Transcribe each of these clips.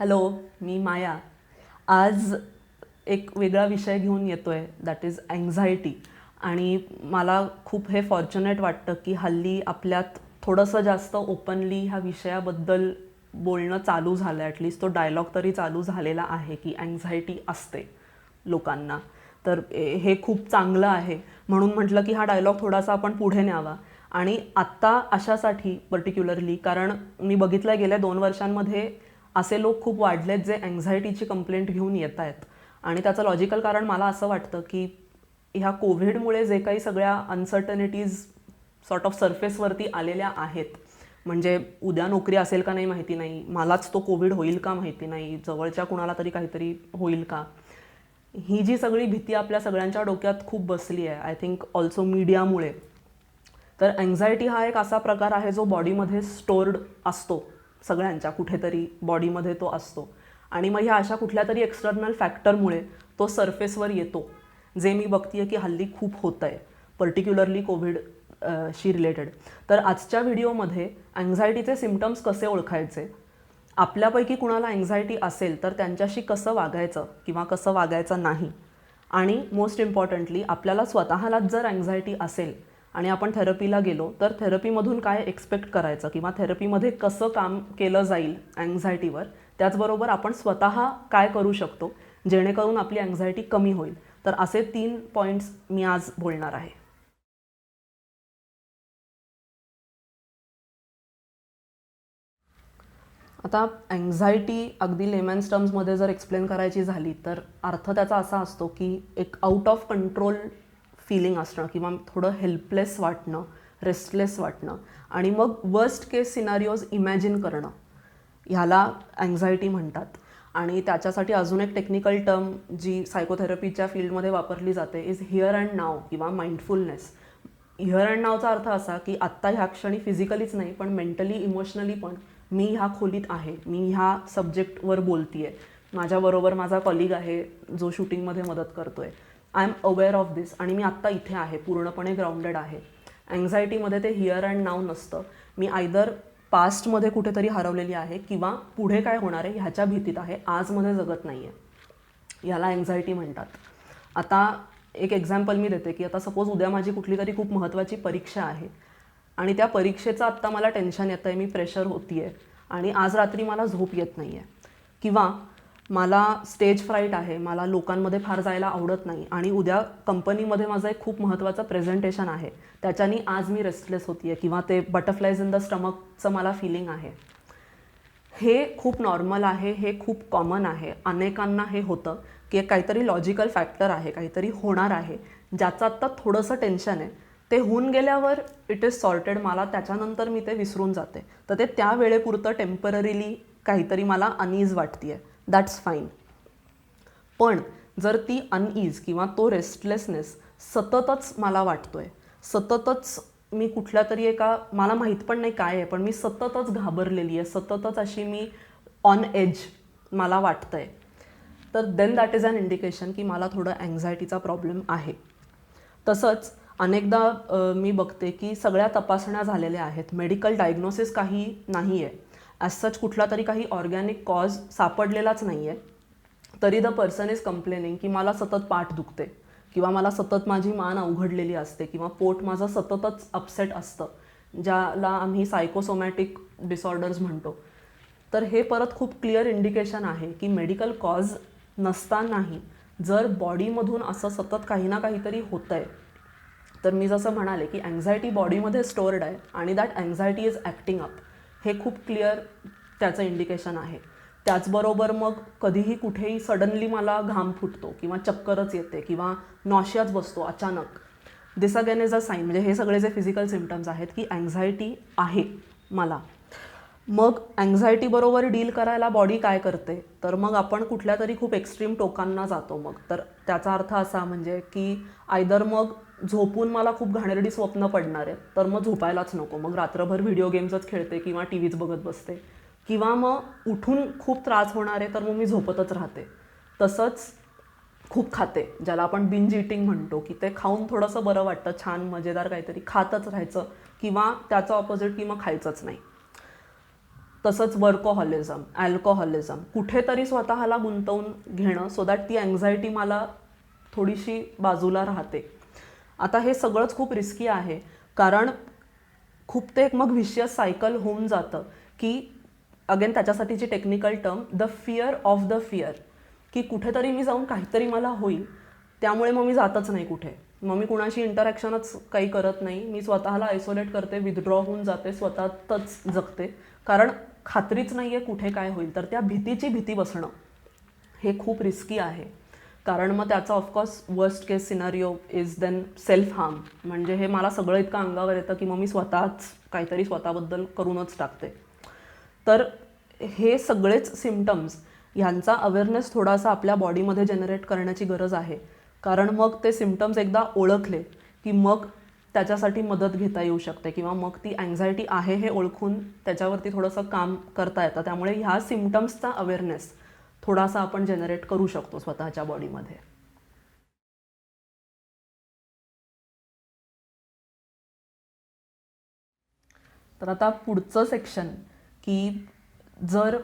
Hello, मी माया. आज एक वेगळा विषय घेऊन येतो आहे, दॅट इज अँझायटी. आणि मला खूप हे फॉर्च्युनेट वाटतं की हल्ली आपल्यात थोडंसं जास्त ओपनली ह्या विषयाबद्दल बोलणं चालू झालं आहे. ॲटलिस्ट तो डायलॉग तरी चालू झालेला आहे की अँझायटी असते लोकांना. तर हे खूप चांगलं आहे. म्हणून म्हटलं की हा डायलॉग थोडासा आपण पुढे न्यावा. आणि आत्ता अशासाठी पर्टिक्युलरली कारण मी बघितलं गेल्या 2 वर्षांमध्ये असे लोक खूप वाढलेत जे अँझायटीची कंप्लेंट घेऊन येत आहेत. आणि त्याचं लॉजिकल कारण मला असं वाटतं की ह्या कोविडमुळे जे काही सगळ्या अनसर्टनिटीज सॉर्ट ऑफ सरफेसवरती आलेल्या आहेत, म्हणजे उद्या नोकरी असेल का नाही माहिती नाही, मलाच तो कोविड होईल का माहिती नाही, जवळच्या कुणाला तरी काहीतरी होईल का, ही जी सगळी भीती आपल्या सगळ्यांच्या डोक्यात खूप बसली आहे, आय थिंक ऑल्सो मीडियामुळे. तर अँझायटी हा एक असा प्रकार आहे जो बॉडीमध्ये स्टोर्ड असतो, सगळ्यांच्या कुठेतरी बॉडीमध्ये तो असतो. आणि मग ह्या अशा कुठल्या तरी एक्सटर्नल फॅक्टरमुळे तो सरफेसवर येतो, जे मी बघतीये की हल्ली खूप होतं आहे, पर्टिक्युलरली कोविड शी रिलेटेड. तर आजच्या व्हिडिओमध्ये अँझायटीचे सिम्पटम्स कसे ओळखायचे, आपल्यापैकी कुणाला अँझायटी असेल तर त्यांच्याशी कसं वागायचं किंवा कसं वागायचं नाही, आणि मोस्ट इम्पॉर्टंटली आपल्याला स्वतःलाच जर अँझायटी असेल आणि आपण थेरपीला गेलो तर थेरपीमधून काय एक्सपेक्ट करायचं किंवा थेरपीमध्ये कसं काम केलं जाईल अँझायटीवर, त्याचबरोबर आपण स्वतः काय करू शकतो जेणेकरून आपली अँझायटी कमी होईल. तर असे 3 पॉईंट्स मी आज बोलणार आहे. आता अँझायटी अगदी लेमॅन्स टर्म्समध्ये जर एक्सप्लेन करायची झाली तर अर्थ त्याचा असा असतो की एक आउट ऑफ कंट्रोल फीलिंग असणं किंवा थोडं हेल्पलेस वाटणं, रेस्टलेस वाटणं, आणि मग वर्स्ट केस सिनारिओज इमॅजिन करणं, ह्याला अँझायटी म्हणतात. आणि त्याच्यासाठी अजून एक टेक्निकल टर्म जी सायकोथेरपीच्या फील्डमध्ये वापरली जाते इज हिअर अँड नाव किंवा माइंडफुलनेस. हिअर अँड नावचा अर्थ असा की आत्ता ह्या क्षणी फिजिकलीच नाही पण मेंटली इमोशनली पण मी ह्या खोलीत आहे, मी ह्या सब्जेक्टवर बोलतीये, माझ्याबरोबर माझा कॉलिग आहे जो शूटिंगमध्ये मदत करतोय, आय एम अवेअर ऑफ दिस आणि मी आत्ता इथे आहे, पूर्णपणे ग्राउंडेड आहे. अँझायटीमध्ये ते हिअर अँड नाव नसतं. मी आयदर पास्टमध्ये कुठेतरी हरवलेली आहे किंवा पुढे काय होणार आहे ह्याच्या भीतीत आहे, आजमध्ये जगत नाही आहे. याला अँझायटी म्हणतात. आता एक एक्झाम्पल मी देते की आता सपोज उद्या माझी कुठली तरी खूप महत्त्वाची परीक्षा आहे आणि त्या परीक्षेचं आत्ता मला टेन्शन येतं आहे, मी प्रेशर होती आहे आणि आज रात्री मला झोप येत नाही आहे, किंवा मला स्टेज फ्राईट आहे, मला लोकांमध्ये फार जायला आवडत नाही आणि उद्या कंपनीमध्ये माझं एक खूप महत्त्वाचं प्रेझेंटेशन आहे, त्याच्यानी आज मी रेस्टलेस होती आहे किंवा ते बटरफ्लायज इन द स्टमकचं मला फिलिंग आहे. हे खूप नॉर्मल आहे, हे खूप कॉमन आहे, अनेकांना हे होतं की काहीतरी लॉजिकल फॅक्टर आहे, काहीतरी होणार आहे ज्याचं आत्ता थोडंसं टेन्शन आहे, ते होऊन गेल्यावर इट इज सॉर्टेड, मला त्याच्यानंतर मी ते विसरून जाते. तर ते त्या वेळेपुरतं टेम्पररीली काहीतरी मला अनईज वाटते आहे, दॅट्स फाईन. पण जर ती अनईज किंवा तो रेस्टलेसनेस सततच मला वाटतोय, सततच मी कुठल्या तरी एका, मला माहीत पण नाही काय आहे, पण मी सततच घाबरलेली आहे, सततच अशी मी ऑन एज मला वाटतंय, तर then that is an indication की मला थोडं अँझायटीचा प्रॉब्लेम आहे. तसंच अनेकदा मी बघते की सगळ्या तपासण्या झालेल्या आहेत, मेडिकल डायग्नोसिस काही नाही आहे, ॲज सच कुठला तरी काही ऑर्गॅनिक कॉज सापडलेलाच नाही आहे, तरी द पर्सन इज कंप्लेनिंग की मला सतत पाठ दुखते किंवा मला सतत माझी मान अवघडलेली असते किंवा पोट माझं सततच अपसेट असतं, ज्याला आम्ही सायकोसोमॅटिक डिसऑर्डर्स म्हणतो. तर हे परत खूप क्लिअर इंडिकेशन आहे की मेडिकल कॉज नसतानाही जर बॉडीमधून असं सतत काही ना काहीतरी होतं आहे, तर मी जसं म्हणाले की अँझायटी बॉडीमध्ये स्टोअर्ड आहे आणि that anxiety is acting up, हे खूप क्लिअर त्याचं इंडिकेशन आहे. त्याचबरोबर मग कधीही कुठेही सडनली मला घाम फुटतो किंवा चक्करच येते किंवा नॉशियाच बसतो अचानक, दिस अगेन इज अ साईन. म्हणजे हे सगळे जे फिजिकल सिम्पटम्स आहेत की अँझायटी आहे मला. मग अँझायटीबरोबर डील करायला बॉडी काय करते, तर मग आपण कुठल्या तरी खूप एक्स्ट्रीम टोकांना जातो. मग तर त्याचा अर्थ असा म्हणजे की आयदर मग झोपून मला खूप घाणेरडी स्वप्न पडणार आहेत, तर मग झोपायलाच नको, मग रात्रभर व्हिडिओ गेम्सच खेळते किंवा टी व्हीच बघत बसते, किंवा मग उठून खूप त्रास होणार आहे तर मग मी झोपतच राहते. तसंच खूप खाते, ज्याला आपण बिंज इटिंग म्हणतो, की ते खाऊन थोडंसं बरं वाटतं, छान मजेदार काहीतरी खातच राहायचं, किंवा त्याचं ऑपोजिट की मग खायचंच नाही. तसंच वर्कोहॉलिझम, अल्कोहॉलिझम, कुठेतरी स्वतःला गुंतवून घेणं सो दॅट ती अँझायटी मला थोडीशी बाजूला राहते. आता हे सगळंच खूप रिस्की आहे, कारण खूप ते एक मग विशियस सायकल होऊन जातं की अगेन त्याच्यासाठीची technical term the fear of the fear, की कुठेतरी मी जाऊन काहीतरी मला होईल, त्यामुळे मग मी जातच नाही कुठे, मग मी कुणाशी इंटरॅक्शनच काही करत नाही, मी स्वतःला आयसोलेट करते, विथड्रॉ होऊन जाते, स्वतःतच जगते, कारण खात्रीच नाही आहे कुठे काय होईल. तर त्या भीतीची भीती बसणं हे खूप रिस्की आहे, कारण मग त्याचा of course worst case scenario is then self harm. म्हणजे हे मला सगळं इतकं अंगावर येतं की मग मी स्वतःच काहीतरी स्वतःबद्दल करूनच टाकते. तर हे सगळेच सिम्पटम्स ह्यांचा अवेअरनेस थोडासा आपल्या बॉडीमध्ये जनरेट करण्याची गरज आहे, कारण मग ते सिम्पटम्स एकदा ओळखले की मग त्याच्यासाठी मदत घेता येऊ शकते, किंवा मग ती अँझायटी आहे हे ओळखून त्याच्यावरती थोडंसं काम करता येतं. त्यामुळे ह्या सिम्पटम्सचा अवेअरनेस थोडासा आपण जनरेट करू शकतो स्वतःच्या बॉडीमध्ये. तर आता पुढचं सेक्शन, की जर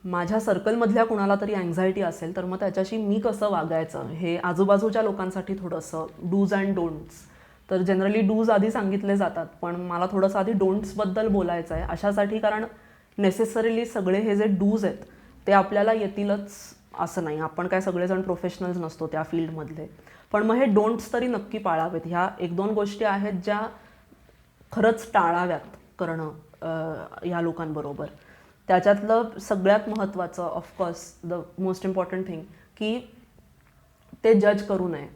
माझ्या सर्कलमधल्या कुणाला तरी अँझायटी असेल तर मग त्याच्याशी मी कसं वागायचं, हे आजूबाजूच्या लोकांसाठी थोडंसं डूज अँड डोंट्स. तर जनरली डूज आधी सांगितले जातात, पण मला थोडंसं आधी डोंट्सबद्दल बोलायचं आहे अशासाठी, कारण नेसेसरीली सगळे हे जे डूज आहेत ते आपल्याला येतीलच असं नाही, आपण काय सगळेजण प्रोफेशनल्स नसतो त्या फील्डमधले. पण मग हे डोंट्स तरी नक्की पाळावेत. ह्या एक दोन गोष्टी आहेत ज्या खरंच टाळाव्यात करणं ह्या लोकांबरोबर. त्याच्यातलं सगळ्यात महत्त्वाचं of course the most important thing, की ते जज करू नये,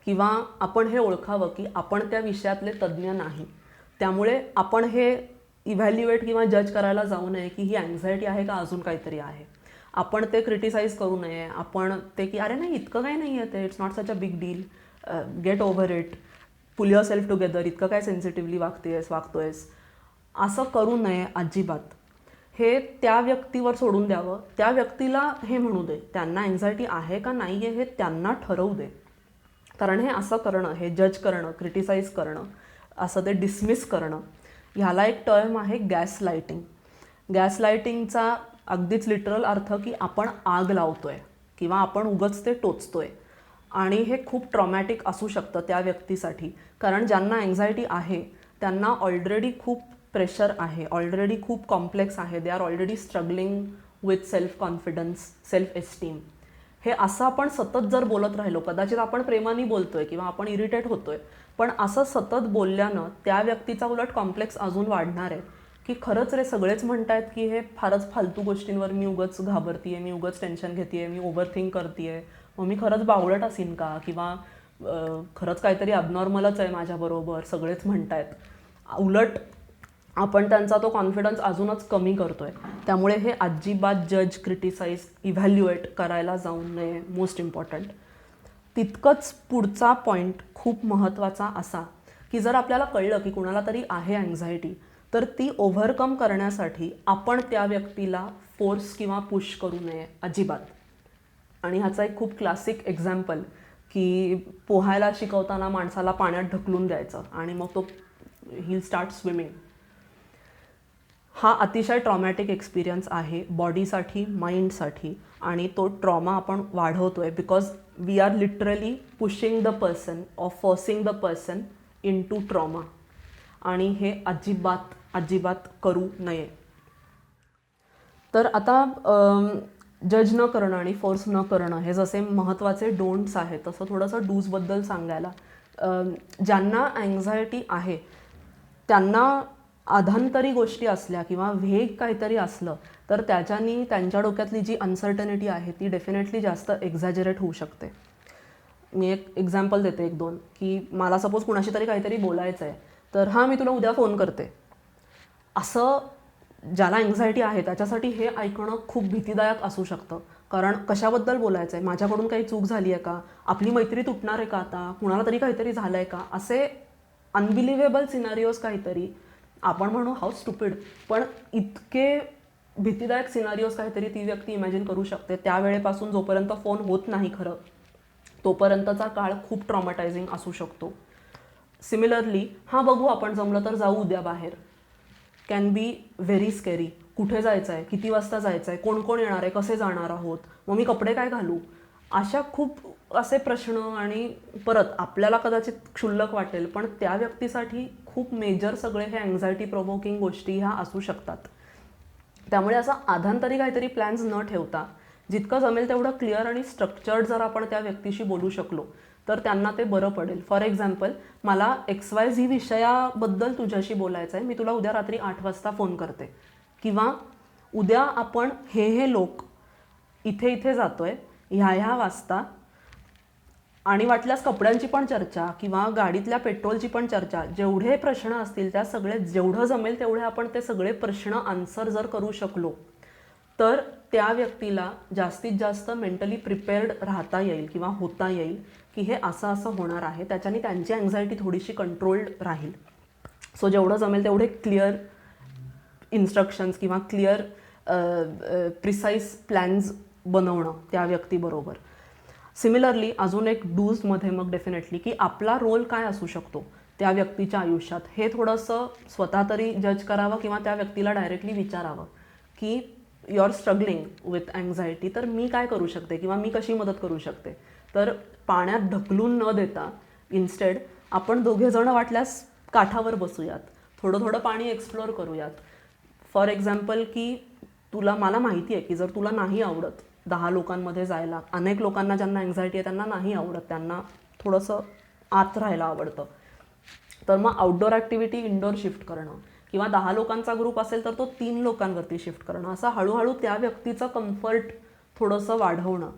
किंवा आपण हे ओळखावं की आपण त्या विषयातले तज्ज्ञ नाही. त्यामुळे आपण हे इव्हॅल्युएट किंवा जज करायला जाऊ नये की ही अँझायटी आहे का अजून काहीतरी आहे. आपण ते क्रिटिसाइज करू नये. आपण ते की अरे नाही इतकं काही नाही आहे, ते it's not such a big deal, get over it, pull yourself together, इतकं काय सेन्सिटिव्हली वागतोयस, असं करू नये अजिबात. हे त्या व्यक्तीवर सोडून द्यावं, त्या व्यक्तीला हे म्हणू दे, त्यांना अँझायटी आहे का नाही आहे हे त्यांना ठरवू दे. कारण हे असं करणं, हे जज करणं, क्रिटिसाइज करणं, असं ते डिसमिस करणं, ह्याला एक टर्म आहे गॅस लाईटिंग. गॅस लाईटिंगचा अगदीच लिटरल अर्थ की आपण आग लावतोय किंवा आपण उगाच ते टोचतोय. आणि हे खूप ट्रॉमॅटिक असू शकतं त्या व्यक्तीसाठी, कारण ज्यांना अँझायटी आहे त्यांना ऑलरेडी खूप प्रेशर आहे, ऑलरेडी खूप कॉम्प्लेक्स आहे, they are already struggling with self confidence, self esteem. हे असं आपण सतत जर बोलत राहिलो, कदाचित आपण प्रेमाने बोलतोय किंवा आपण इरिटेट होतोय, पण असं सतत बोलल्यानं त्या व्यक्तीचा उलट कॉम्प्लेक्स अजून वाढणार आहे की खरंच रे सगळेच म्हणतायत की हे फारच फालतू गोष्टींवर मी उगाच घाबरतीये, मी उगाच टेन्शन घेतेय, मी ओव्हर थिंक करतेय, मग मी खरंच बावळट असीन का, किंवा खरंच काहीतरी अबनॉर्मलच आहे माझ्याबरोबर, सगळेच म्हणतायत. उलट आपण त्यांचा तो कॉन्फिडन्स अजूनच कमी करतोय. त्यामुळे हे अजिबात जज, क्रिटिसाइज, इव्हॅल्युएट करायला जाऊ नये. Most important. तितकंच पुढचा पॉईंट खूप महत्त्वाचा असा की जर आपल्याला कळलं की कुणाला तरी आहे अँझायटी, तर ती ओव्हरकम करण्यासाठी आपण त्या व्यक्तीला फोर्स किंवा पुश करू नये अजिबात. आणि ह्याचा एक खूप क्लासिक एक्झाम्पल की पोहायला शिकवताना माणसाला पाण्यात ढकलून द्यायचं आणि मग तो ही स्टार्ट स्विमिंग. हा अतिशय ट्रॉमॅटिक एक्सपिरियन्स आहे बॉडीसाठी, माइंडसाठी, आणि तो ट्रॉमा आपण वाढवतोय because we are literally pushing the person or forcing the person into trauma. आणि हे अजिबात अजिबात करू नये. तर आता जज न करणं आणि फोर्स न करणं हे जसे महत्त्वाचे डोंट्स आहेत, तसं थोडंसं डूजबद्दल सांगायला. ज्यांना अँझायटी आहे त्यांना अधांतरी गोष्टी असल्या किंवा वेग काहीतरी असलं तर त्याच्यानी त्यांच्या डोक्यातली जी अनसर्टनिटी आहे ती डेफिनेटली जास्त एक्झॅजरेट होऊ शकते. मी एक एक्झाम्पल देते, एक दोन, की मला सपोज कुणाशी तरी काहीतरी बोलायचं आहे, तर हां मी तुला उद्या फोन करते, असं ज्याला अँझायटी आहे त्याच्यासाठी हे ऐकणं खूप भीतीदायक असू शकतं. कारण कशाबद्दल बोलायचं आहे, माझ्याकडून काही चूक झाली आहे का, आपली मैत्री तुटणार आहे का आता, कुणाला तरी काहीतरी झालं आहे का, असे अनबिलिव्हेबल सिनारिओज काहीतरी, आपण म्हणू हाऊ स्टुपिड, पण इतके भीतीदायक सिनारिओज काहीतरी ती व्यक्ती इमॅजिन करू शकते. त्यावेळेपासून जोपर्यंत फोन होत नाही खरं, तोपर्यंतचा काळ खूप ट्रॉमॅटायझिंग असू शकतो. सिमिलरली हां बघू आपण जमलं तर जाऊ उद्या बाहेर कॅन बी व्हेरी स्केरी. कुठे जायचं आहे, किती वाजता जायचं आहे, कोण कोण येणार आहे, कसे जाणार आहोत, मग मी कपडे काय घालू, अशा खूप असे प्रश्न. आणि परत आपल्याला कदाचित क्षुल्लक वाटेल पण त्या व्यक्तीसाठी खूप मेजर सगळे हे अँझायटी प्रोव्होकिंग गोष्टी ह्या असू शकतात. त्यामुळे असं आधांतरी काहीतरी प्लॅन्स न ठेवता जितकं जमेल तेवढं क्लिअर आणि स्ट्रक्चर्ड जर आपण त्या व्यक्तीशी बोलू शकलो तर त्यांना ते बरं पडेल. फॉर एक्झाम्पल, मला XYZ विषयाबद्दल तुझ्याशी बोलायचं आहे, मी तुला उद्या रात्री 8 वाजता फोन करते, किंवा उद्या आपण हे लोक इथे इथे जातोय ह्या वाजता, आणि वाटल्यास कपड्यांची पण चर्चा किंवा गाडीतल्या पेट्रोलची पण चर्चा, जेवढे प्रश्न असतील त्या सगळे जेवढं जमेल तेवढे आपण ते सगळे प्रश्न आन्सर जर करू शकलो तर त्या व्यक्तीला जास्तीत जास्त मेंटली प्रिपेअर्ड राहता येईल किंवा होता येईल की हे असं असं होणार आहे. त्याच्याने त्यांची अँझायटी थोडीशी कंट्रोल्ड राहील. सो जेवढं जमेल तेवढे क्लिअर इन्स्ट्रक्शन्स किंवा क्लिअर प्रिसाईज प्लॅन्स बनवणं त्या व्यक्तीबरोबर. सिमिलरली अजून एक डूजमध्ये मग डेफिनेटली की आपला रोल काय असू शकतो त्या व्यक्तीच्या आयुष्यात हे थोडंसं स्वतः तरी जज करावं किंवा त्या व्यक्तीला डायरेक्टली विचारावं की you are struggling with anxiety, तर मी काय करू शकते किंवा मी कशी मदत करू शकते. तर पाण्यात ढकलून न देता इन्स्टेड आपण दोघेजणं वाटल्यास काठावर बसूयात, थोडं थोडं पाणी एक्सप्लोअर करूयात. फॉर एक्झाम्पल की मला माहिती आहे की जर तुला नाही आवडत 10 लोकांमध्ये जायला, अनेक लोकांना ज्यांना अँझायटी आहे त्यांना नाही आवडत, त्यांना थोडंसं आत राहायला आवडतं, तर मग आउटडोअर ॲक्टिव्हिटी इंडोर शिफ्ट करणं, किंवा 10 लोकांचा ग्रुप असेल तर तो 3 लोकांवरती शिफ्ट करणं, असं हळूहळू त्या व्यक्तीचं कम्फर्ट थोडंसं वाढवणं.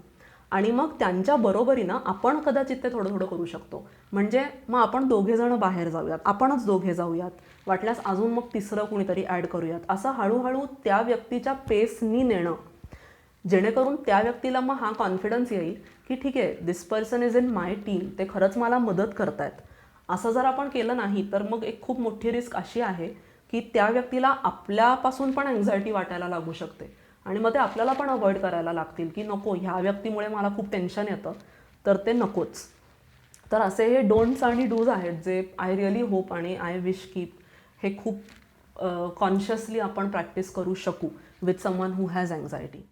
आणि मग त्यांच्या बरोबरीनं आपण कदाचित ते थोडं थोडं करू शकतो. म्हणजे मग आपण दोघेजणं बाहेर जाऊयात, आपणच दोघे जाऊयात, वाटल्यास अजून मग तिसरं कुणीतरी ॲड करूयात, असं हळूहळू त्या व्यक्तीच्या पेसनी नेणं, जेणेकरून त्या व्यक्तीला मग हा कॉन्फिडन्स येईल की ठीक आहे, this person is in my team, ते खरंच मला मदत करतायत. असं जर आपण केलं नाही तर मग एक खूप मोठी रिस्क अशी आहे की त्या व्यक्तीला आपल्यापासून पण अँझायटी वाटायला लागू शकते आणि मग ते आपल्याला पण अवॉइड करायला लागतील की नको, ह्या व्यक्तीमुळे मला खूप टेन्शन येतं, तर ते नकोच. तर असे हे डोंट्स आणि डूज आहेत जे आय रिअली होप आणि आय विश की हे खूप कॉन्शियसली आपण प्रॅक्टिस करू शकू with someone who has anxiety.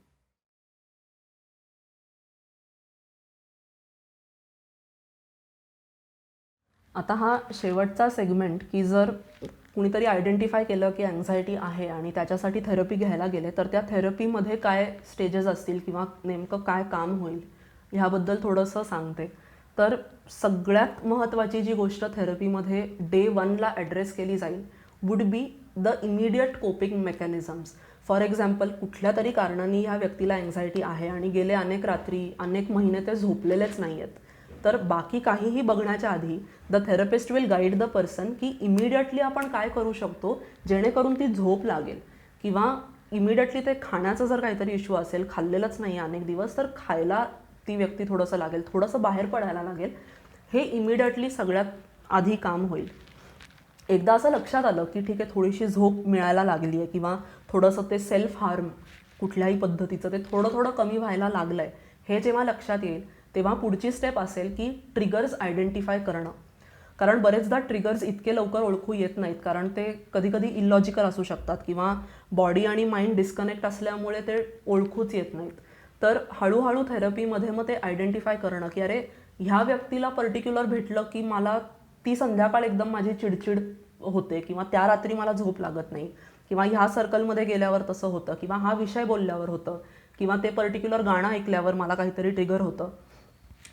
आता हा शेवटचा सेगमेंट की जर कुणीतरी आयडेंटिफाय केलं की अँझायटी आहे आणि त्याच्यासाठी थेरपी घ्यायला गेले तर त्या थेरपीमध्ये काय स्टेजेस असतील किंवा नेमकं काय काम होईल ह्याबद्दल थोडंसं सांगते. तर सगळ्यात महत्त्वाची जी गोष्ट थेरपीमध्ये डे 1ला ॲड्रेस केली जाईल would be the immediate coping mechanisms. For example, कुठल्या तरी कारणाने ह्या व्यक्तीला अँझायटी आहे आणि गेले अनेक रात्री अनेक महिने ते झोपलेलेच नाही आहेत, तर बाकी काहीही बघण्याच्या आधी the therapist will guide the person की इमिडिएटली आपण काय करू शकतो जेणेकरून ती झोप लागेल, किंवा इमिडिएटली ते खाण्याचा जर काहीतरी इश्यू असेल, खाल्लेलंच नाही अनेक दिवस, तर खायला ती व्यक्ती थोडंसं लागेल, थोडंसं बाहेर पडायला लागेल, हे इमिडिएटली सगळ्यात आधी काम होईल. एकदा असं लक्षात आलं की ठीक आहे, थोडीशी झोप मिळायला लागली आहे किंवा थोडंसं ते सेल्फ हार्म कुठल्याही पद्धतीचं ते थोडं थोडं कमी व्हायला लागलं आहे, हे जेव्हा लक्षात येईल तेव्हा पुढची स्टेप असेल की ट्रिगर्स आयडेंटिफाय करणं. कारण बरेचदा ट्रिगर्स इतके लवकर ओळखू येत नाहीत, कारण ते कधी कधी इलॉजिकल असू शकतात किंवा बॉडी आणि माइंड डिस्कनेक्ट असल्यामुळे ते ओळखूच येत नाहीत. तर हळूहळू थेरपीमध्ये मग ते आयडेंटिफाय करणं की अरे, ह्या व्यक्तीला पर्टिक्युलर भेटलं की मला ती संध्याकाळ एकदम माझी चिडचिड होते, किंवा त्या रात्री मला झोप लागत नाही, किंवा ह्या सर्कलमध्ये गेल्यावर तसं होतं, किंवा हा विषय बोलल्यावर होतं, किंवा ते पर्टिक्युलर गाणं ऐकल्यावर मला काहीतरी ट्रिगर होतं.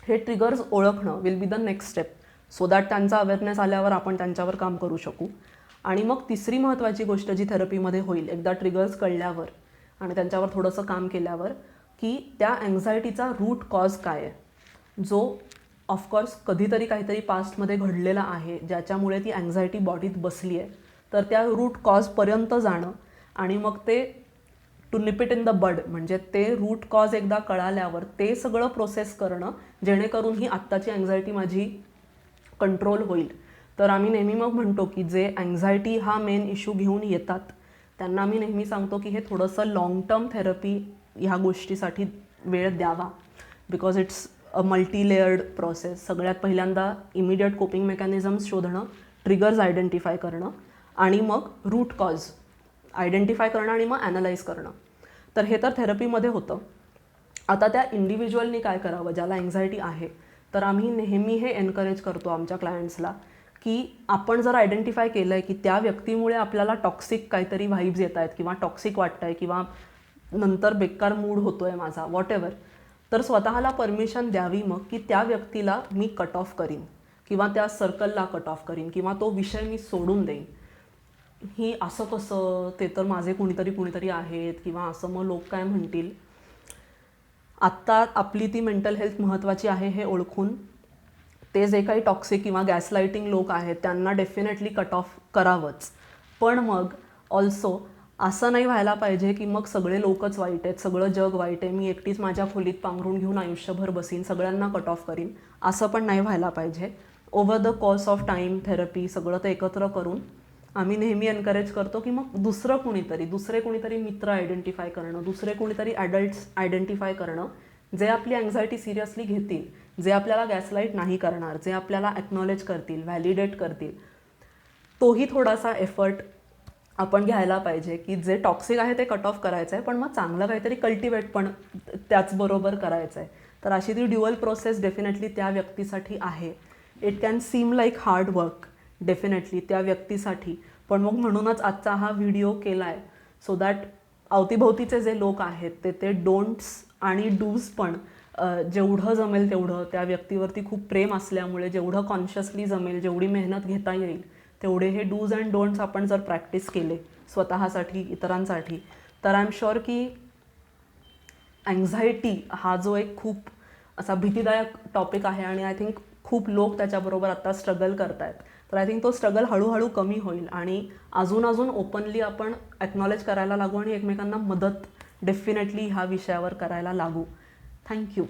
हे ट्रिगर्स ओळखणं will be the next step, so that त्यांचा अवेअरनेस आल्यावर आपण त्यांच्यावर काम करू शकू. आणि मग तिसरी महत्त्वाची गोष्ट जी थेरपीमध्ये होईल एकदा ट्रिगर्स कळल्यावर आणि त्यांच्यावर थोडंसं काम केल्यावर, की त्या अँझायटीचा रूट कॉज काय आहे, जो ऑफकोर्स कधीतरी काहीतरी पास्टमध्ये घडलेला आहे ज्याच्यामुळे ती अँझायटी बॉडीत बसली आहे. तर त्या रूट कॉजपर्यंत जाणं आणि मग ते टू निप इट इन द बड, म्हणजे ते रूट कॉज एकदा कळाल्यावर ते सगळं प्रोसेस करणं जेणेकरून ही आत्ताची अँझायटी माझी कंट्रोल होईल. तर आम्ही नेहमी मग म्हणतो की जे अँझायटी हा मेन इश्यू घेऊन येतात त्यांना मी नेहमी सांगतो की हे थोडंसं लाँग टर्म थेरपी ह्या गोष्टीसाठी वेळ द्यावा, because it's a multi layered process. सगळ्यात पहिल्यांदा इमिडिएट कोपिंग मेकॅनिझम्स शोधणं, ट्रिगर्स आयडेंटिफाय करणं आणि मग रूट कॉज आयडेंटिफाय करणं आणि मग ॲनालाइज करणं. तर हे तर थेरपीमध्ये होतं. आता त्या इंडिव्हिज्युअलनी काय करावं ज्याला अँझायटी आहे, तर आम्ही नेहमी हे एनकरेज करतो आमच्या क्लायंट्सला की आपण जर आयडेंटिफाय केलं आहे की त्या व्यक्तीमुळे आपल्याला टॉक्सिक काहीतरी व्हाईब्स येत आहेत किंवा टॉक्सिक वाटतं आहे किंवा नंतर बेकार मूड होतो आहे माझा वॉटेवर, तर स्वतःला परमिशन द्यावी मग की त्या व्यक्तीला मी कट ऑफ करीन किंवा त्या सर्कलला कट ऑफ करीन किंवा तो विषय मी सोडून देईन. ही असं कसं, ते तर माझे कुणीतरी आहेत किंवा असं मग लोक काय म्हणतील. आत्ता आपली ती मेंटल हेल्थ महत्त्वाची आहे हे ओळखून ते जे काही टॉक्सिक किंवा गॅसलाइटिंग लोक आहेत त्यांना डेफिनेटली कट ऑफ करावंच. पण मग ऑल्सो असं नाही व्हायला पाहिजे की मग सगळे लोकच वाईट आहेत, सगळं जग वाईट आहे, मी एकटीच माझ्या खोलीत पांघरून घेऊन आयुष्यभर बसीन, सगळ्यांना कट ऑफ करीन, असं पण नाही व्हायला पाहिजे. Over the course of time therapy सगळं ते एकत्र करून आम्ही नेहमी एनकरेज करतो की मग दुसरे कुणीतरी मित्र आयडेंटिफाय करणं, दुसरे कुणीतरी ॲडल्ट्स आयडेंटिफाय करणं जे आपली अँझायटी सिरियसली घेतील, जे आपल्याला गॅसलाईट नाही करणार, जे आपल्याला ॲक्नॉलेज करतील, व्हॅलिडेट करतील. तोही थोडासा एफर्ट आपण घ्यायला पाहिजे की जे टॉक्सिक आहे ते कट ऑफ करायचं आहे, पण मग चांगलं काहीतरी कल्टिवेट पण त्याचबरोबर करायचं आहे. तर अशी ती ड्युअल प्रोसेस डेफिनेटली त्या व्यक्तीसाठी आहे. It can seem like hard work definitely त्या व्यक्तीसाठी, पण मग म्हणूनच आजचा हा व्हिडिओ केला आहे सो दॅट अवतीभोवतीचे जे लोक आहेत ते डोंट्स आणि डूज पण जेवढं जमेल तेवढं त्या व्यक्तीवरती खूप प्रेम असल्यामुळे जेवढं कॉन्शियसली जमेल, जेवढी मेहनत घेता येईल तेवढे हे डूज अँड डोंट्स आपण जर प्रॅक्टिस केले स्वतःसाठी, इतरांसाठी, तर आय एम शुअर की अँझायटी हा जो एक खूप असा भीतीदायक टॉपिक आहे आणि आय थिंक खूप लोक त्याच्याबरोबर आता स्ट्रगल करत आहेत, तर आय थिंक तो स्ट्रगल हळूहळू कमी होईल आणि अजून ओपनली आपण ॲक्नॉलेज करायला लागू आणि एकमेकांना मदत डेफिनेटली ह्या विषयावर करायला लागू. थँक्यू.